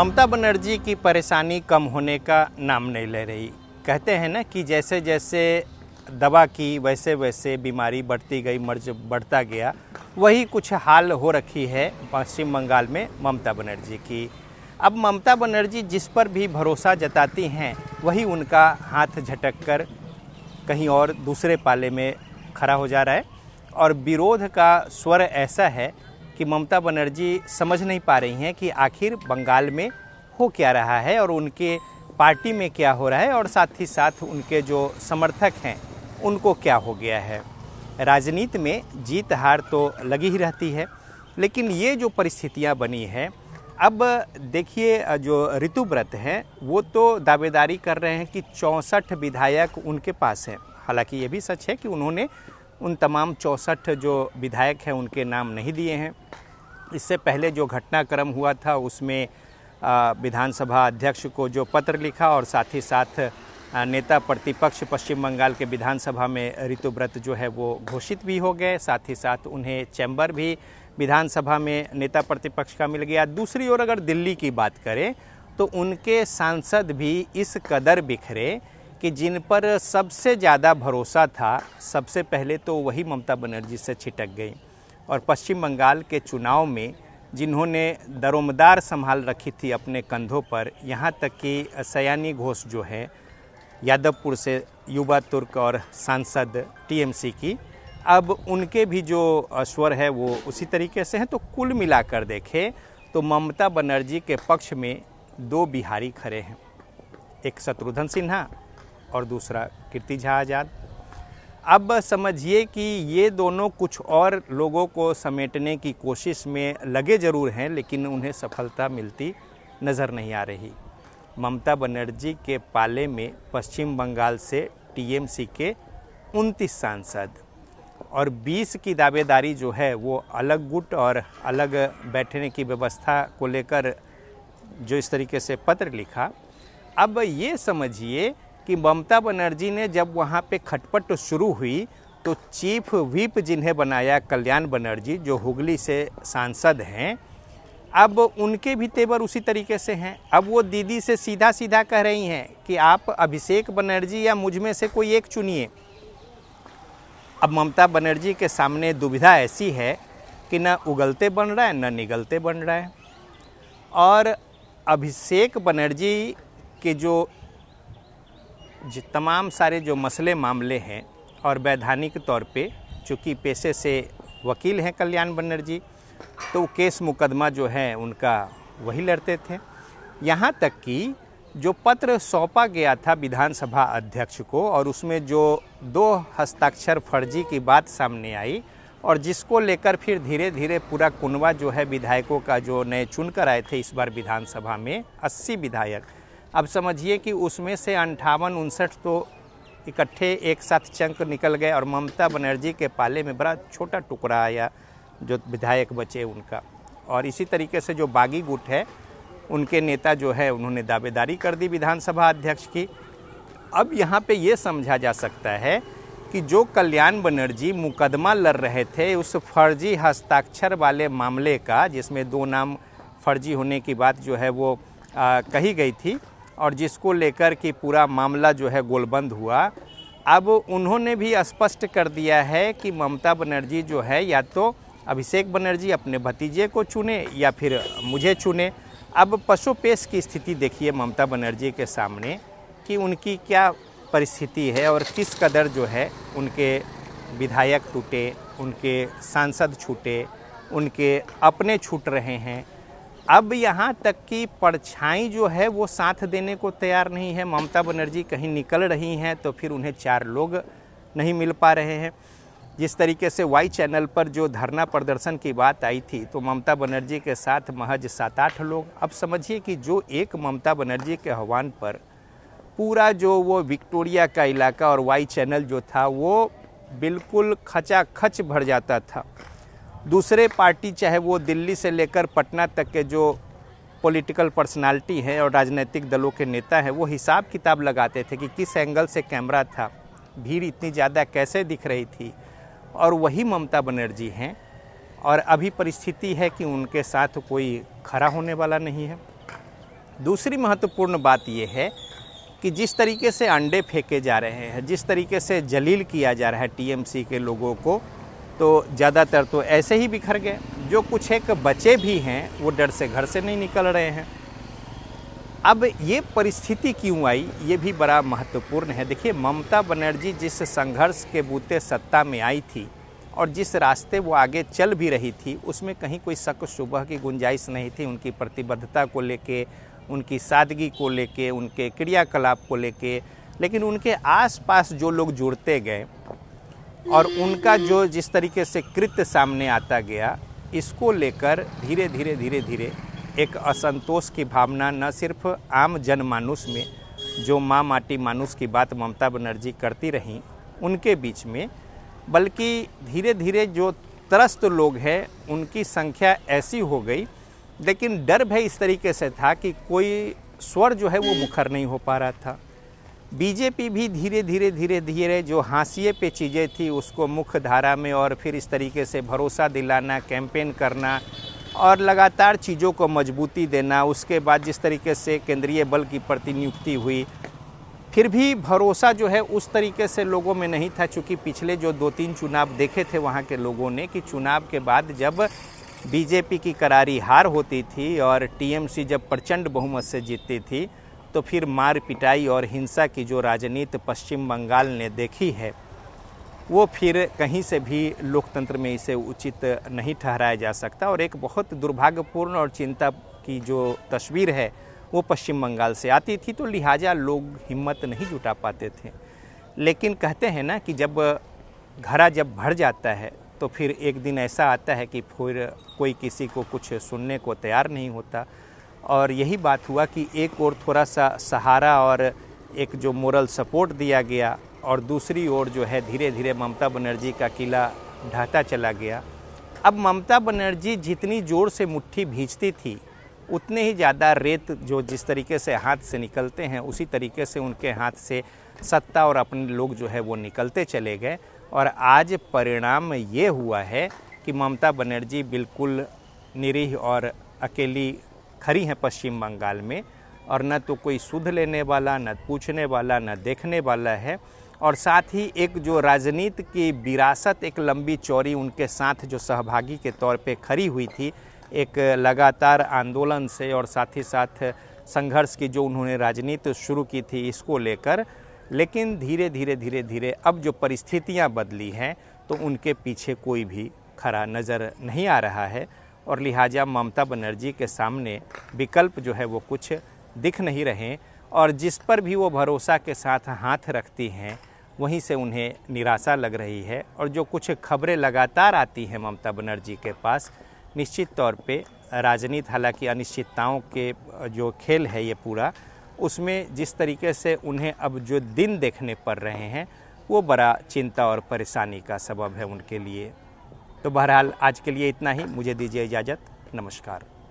ममता बनर्जी की परेशानी कम होने का नाम नहीं ले रही। कहते हैं ना कि जैसे जैसे दवा की वैसे वैसे बीमारी बढ़ती गई, मर्ज बढ़ता गया। वही कुछ हाल हो रखी है पश्चिम बंगाल में ममता बनर्जी की। अब ममता बनर्जी जिस पर भी भरोसा जताती हैं वही उनका हाथ झटक कर कहीं और दूसरे पाले में खड़ा हो जा रहा है। और विरोध का स्वर ऐसा है कि ममता बनर्जी समझ नहीं पा रही हैं कि आखिर बंगाल में हो क्या रहा है और उनके पार्टी में क्या हो रहा है, और साथ ही साथ उनके जो समर्थक हैं उनको क्या हो गया है। राजनीति में जीत हार तो लगी ही रहती है, लेकिन ये जो परिस्थितियां बनी है, अब देखिए जो ऋतुव्रत हैं वो तो दावेदारी कर रहे हैं कि 64 विधायक उनके पास हैं। हालांकि ये भी सच है कि उन्होंने उन तमाम 64 जो विधायक हैं उनके नाम नहीं दिए हैं। इससे पहले जो घटनाक्रम हुआ था उसमें विधानसभा अध्यक्ष को जो पत्र लिखा और साथ ही साथ नेता प्रतिपक्ष पश्चिम बंगाल के विधानसभा में ऋतुव्रत जो है वो घोषित भी हो गए। साथ ही साथ उन्हें चैम्बर भी विधानसभा में नेता प्रतिपक्ष का मिल गया। दूसरी ओर अगर दिल्ली की बात करें तो उनके सांसद भी इस कदर बिखरे कि जिन पर सबसे ज़्यादा भरोसा था, सबसे पहले तो वही ममता बनर्जी से छिटक गई। और पश्चिम बंगाल के चुनाव में जिन्होंने दरोमदार संभाल रखी थी अपने कंधों पर, यहाँ तक कि सयानी घोष जो है यादवपुर से युवा तुर्क और सांसद टीएमसी की, अब उनके भी जो स्वर है वो उसी तरीके से हैं। तो कुल मिलाकर देखें तो ममता बनर्जी के पक्ष में दो बिहारी खड़े हैं, एक शत्रुघ्न सिन्हा और दूसरा कीर्ति झा आज़ाद। अब समझिए कि ये दोनों कुछ और लोगों को समेटने की कोशिश में लगे ज़रूर हैं, लेकिन उन्हें सफलता मिलती नज़र नहीं आ रही। ममता बनर्जी के पाले में पश्चिम बंगाल से टीएमसी के 29 सांसद और 20 की दावेदारी जो है वो अलग गुट और अलग बैठने की व्यवस्था को लेकर जो इस तरीके से पत्र लिखा। अब ये समझिए कि ममता बनर्जी ने जब वहाँ पे खटपट शुरू हुई तो चीफ व्हिप जिन्हें बनाया कल्याण बनर्जी, जो हुगली से सांसद हैं, अब उनके भी तेवर उसी तरीके से हैं। अब वो दीदी से सीधा सीधा कह रही हैं कि आप अभिषेक बनर्जी या मुझ में से कोई एक चुनिए। अब ममता बनर्जी के सामने दुविधा ऐसी है कि न उगलते बन रहा है न निगलते बन रहा है। और अभिषेक बनर्जी के जो तमाम सारे जो मसले मामले हैं, और वैधानिक तौर पे चूँकि पेशे से वकील हैं कल्याण बनर्जी, तो केस मुकदमा जो है उनका वही लड़ते थे। यहाँ तक कि जो पत्र सौंपा गया था विधानसभा अध्यक्ष को और उसमें जो 2 हस्ताक्षर फर्जी की बात सामने आई, और जिसको लेकर फिर धीरे धीरे पूरा कुनवा जो है विधायकों का जो नए चुन कर आए थे इस बार विधानसभा में 80 विधायक, अब समझिए कि उसमें से 58-59 तो इकट्ठे एक साथ चंक निकल गए और ममता बनर्जी के पाले में बड़ा छोटा टुकड़ा आया जो विधायक बचे उनका। और इसी तरीके से जो बागी गुट है उनके नेता जो है उन्होंने दावेदारी कर दी विधानसभा अध्यक्ष की। अब यहाँ पे ये समझा जा सकता है कि जो कल्याण बनर्जी मुकदमा लड़ रहे थे उस फर्जी हस्ताक्षर वाले मामले का, जिसमें 2 नाम फर्जी होने की बात जो है वो कही गई थी और जिसको लेकर कि पूरा मामला जो है गोलबंद हुआ, अब उन्होंने भी स्पष्ट कर दिया है कि ममता बनर्जी जो है या तो अभिषेक बनर्जी अपने भतीजे को चुने या फिर मुझे चुने। अब पशुपेश की स्थिति देखिए ममता बनर्जी के सामने कि उनकी क्या परिस्थिति है और किस कदर जो है उनके विधायक टूटे, उनके सांसद छूटे, उनके अपने छूट रहे हैं। अब यहाँ तक कि परछाई जो है वो साथ देने को तैयार नहीं है। ममता बनर्जी कहीं निकल रही हैं तो फिर उन्हें 4 लोग नहीं मिल पा रहे हैं। जिस तरीके से वाई चैनल पर जो धरना प्रदर्शन की बात आई थी तो ममता बनर्जी के साथ महज 7-8 लोग। अब समझिए कि जो एक ममता बनर्जी के आह्वान पर पूरा जो वो विक्टोरिया का इलाका और वाई चैनल जो था वो बिल्कुल खचाखच भर जाता था। दूसरे पार्टी चाहे वो दिल्ली से लेकर पटना तक के जो पॉलिटिकल पर्सनालिटी हैं और राजनीतिक दलों के नेता हैं वो हिसाब किताब लगाते थे कि किस एंगल से कैमरा था, भीड़ इतनी ज़्यादा कैसे दिख रही थी। और वही ममता बनर्जी हैं और अभी परिस्थिति है कि उनके साथ कोई खड़ा होने वाला नहीं है। दूसरी महत्वपूर्ण बात ये है कि जिस तरीके से अंडे फेंके जा रहे हैं, जिस तरीके से जलील किया जा रहा है टीएमसी के लोगों को, तो ज़्यादातर तो ऐसे ही बिखर गए। जो कुछ एक बचे भी हैं वो डर से घर से नहीं निकल रहे हैं। अब ये परिस्थिति क्यों आई, ये भी बड़ा महत्वपूर्ण है। देखिए, ममता बनर्जी जिस संघर्ष के बूते सत्ता में आई थी और जिस रास्ते वो आगे चल भी रही थी, उसमें कहीं कोई शक शुबह की गुंजाइश नहीं थी। उनकी प्रतिबद्धता को लेके, उनकी सादगी को लेके, उनके क्रियाकलाप को लेके। लेकिन उनके आसपास जो लोग जुड़ते गए और उनका जो जिस तरीके से कृत्य सामने आता गया, इसको लेकर धीरे धीरे एक असंतोष की भावना न सिर्फ आम जनमानुस में, जो माँ माटी मानुस की बात ममता बनर्जी करती रहीं उनके बीच में, बल्कि धीरे धीरे जो त्रस्त लोग हैं उनकी संख्या ऐसी हो गई। लेकिन डर भय इस तरीके से था कि कोई स्वर जो है वो मुखर नहीं हो पा रहा था। बीजेपी भी धीरे धीरे जो हाशिए पे चीज़ें थी उसको मुख्य धारा में, और फिर इस तरीके से भरोसा दिलाना, कैंपेन करना और लगातार चीज़ों को मजबूती देना। उसके बाद जिस तरीके से केंद्रीय बल की प्रतिनियुक्ति हुई, फिर भी भरोसा जो है उस तरीके से लोगों में नहीं था। चूँकि पिछले जो 2-3 चुनाव देखे थे वहाँ के लोगों ने, कि चुनाव के बाद जब बीजेपी की करारी हार होती थी और टीएमसी जब प्रचंड बहुमत से जीतती थी, तो फिर मार पिटाई और हिंसा की जो राजनीति पश्चिम बंगाल ने देखी है, वो फिर कहीं से भी लोकतंत्र में इसे उचित नहीं ठहराया जा सकता। और एक बहुत दुर्भाग्यपूर्ण और चिंता की जो तस्वीर है वो पश्चिम बंगाल से आती थी, तो लिहाजा लोग हिम्मत नहीं जुटा पाते थे। लेकिन कहते हैं ना कि जब घड़ा जब भर जाता है तो फिर एक दिन ऐसा आता है कि फिर कोई किसी को कुछ सुनने को तैयार नहीं होता। और यही बात हुआ कि एक ओर थोड़ा सा सहारा और एक जो मोरल सपोर्ट दिया गया, और दूसरी ओर जो है धीरे धीरे ममता बनर्जी का किला ढहता चला गया। अब ममता बनर्जी जितनी ज़ोर से मुट्ठी भींचती थी, उतने ही ज़्यादा रेत जो जिस तरीके से हाथ से निकलते हैं, उसी तरीके से उनके हाथ से सत्ता और अपने लोग जो है वो निकलते चले गए। और आज परिणाम ये हुआ है कि ममता बनर्जी बिल्कुल निरीह और अकेली खड़ी हैं पश्चिम बंगाल में, और न तो कोई सुध लेने वाला, न पूछने वाला, न देखने वाला है। और साथ ही एक जो राजनीति की विरासत एक लंबी चौड़ी उनके साथ जो सहभागी के तौर पे खड़ी हुई थी, एक लगातार आंदोलन से और साथ ही साथ संघर्ष की जो उन्होंने राजनीति शुरू की थी इसको लेकर, लेकिन धीरे धीरे अब जो परिस्थितियां बदली हैं तो उनके पीछे कोई भी खड़ा नज़र नहीं आ रहा है। और लिहाजा ममता बनर्जी के सामने विकल्प जो है वो कुछ दिख नहीं रहे, और जिस पर भी वो भरोसा के साथ हाथ रखती हैं वहीं से उन्हें निराशा लग रही है। और जो कुछ खबरें लगातार आती हैं ममता बनर्जी के पास, निश्चित तौर पे राजनीति, हालांकि अनिश्चितताओं के जो खेल है ये पूरा, उसमें जिस तरीके से उन्हें अब जो दिन देखने पड़ रहे हैं वो बड़ा चिंता और परेशानी का सबब है उनके लिए। तो बहरहाल आज के लिए इतना ही, मुझे दीजिए इजाज़त, नमस्कार।